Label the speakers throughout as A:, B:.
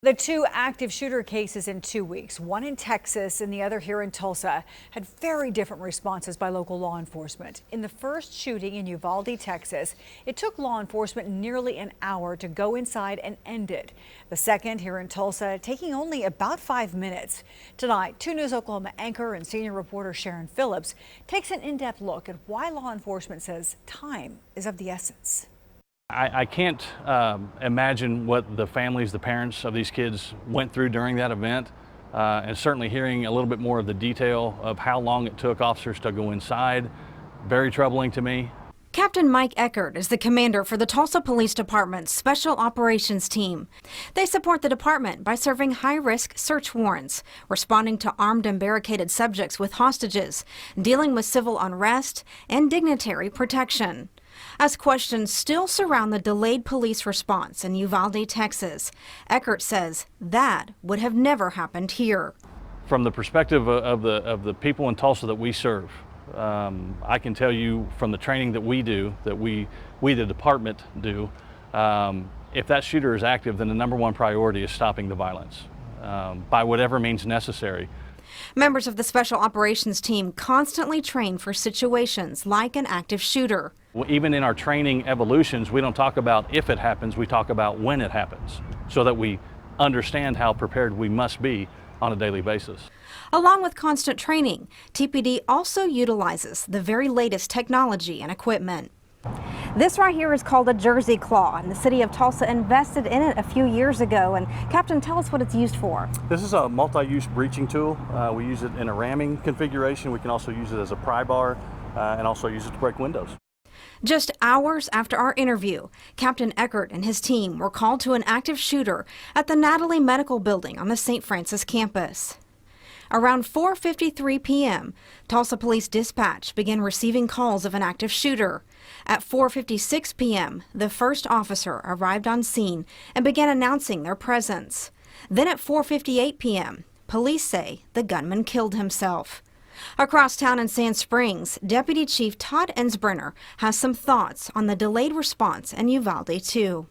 A: The two active shooter cases in 2 weeks, one in Texas and the other here in Tulsa, had very different responses by local law enforcement. In the first shooting in Uvalde, Texas, it took law enforcement nearly an hour to go inside and end it. The second here in Tulsa taking only about 5 minutes. Tonight, 2 News Oklahoma anchor and senior reporter Sharon Phillips takes an in-depth look at why law enforcement says time is of the essence.
B: I can't imagine what the families, the parents of these kids went through during that event, and certainly hearing a little bit more of the detail of how long it took officers to go inside, very troubling to me.
C: Captain Mike Eckert is the commander for the Tulsa Police Department's Special Operations Team. They support the department by serving high-risk search warrants, responding to armed and barricaded subjects with hostages, dealing with civil unrest, and dignitary protection. As questions still surround the delayed police response in Uvalde, Texas, Eckert says that would have never happened here.
B: From the perspective of the people in Tulsa that we serve, I can tell you from the training that we do, that we the department do, if that shooter is active, then the #1 priority is stopping the violence by whatever means necessary.
C: Members of the Special Operations Team constantly train for situations like an active shooter.
B: Even in our training evolutions, we don't talk about if it happens, we talk about when it happens, so that we understand how prepared we must be on a daily basis.
C: Along with constant training, TPD also utilizes the very latest technology and equipment. This right here is called a Jersey Claw, and the city of Tulsa invested in it a few years ago. And Captain, tell us what it's used for.
B: This is a multi-use breaching tool. We use it in a ramming configuration. We can also use it as a pry bar and also use it to break windows.
C: Just hours after our interview, Captain Eckert and his team were called to an active shooter at the Natalie Medical Building on the St. Francis campus. Around 4:53 p.m., Tulsa Police Dispatch began receiving calls of an active shooter. At 4:56 p.m., the first officer arrived on scene and began announcing their presence. Then at 4:58 p.m., police say the gunman killed himself. Across town in Sand Springs, Deputy Chief Todd Ensbrenner has some thoughts on the delayed response in Uvalde, too.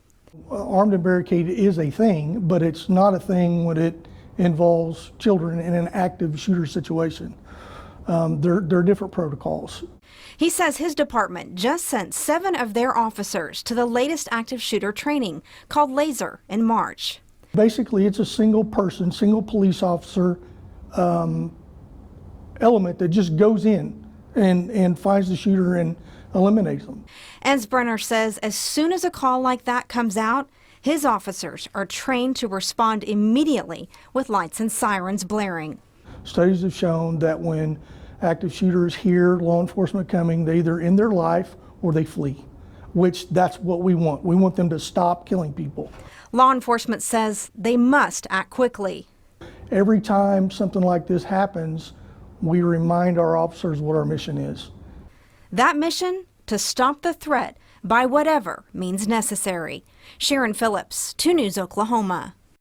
D: Armed and barricaded is a thing, but it's not a thing when it involves children in an active shooter situation. There are different protocols.
C: He says his department just sent 7 of their officers to the latest active shooter training called Laser in March.
D: Basically, it's a single person, single police officer element that just goes in and finds the shooter and eliminates them.
C: Ensbrenner says as soon as a call like that comes out, his officers are trained to respond immediately with lights and sirens blaring.
D: Studies have shown that when active shooters hear law enforcement coming, they either end their life or they flee, which that's what we want. We want them to stop killing people.
C: Law enforcement says they must act quickly.
D: Every time something like this happens, we remind our officers what our mission is.
C: That mission? To stop the threat by whatever means necessary. Sharon Phillips, 2 News Oklahoma.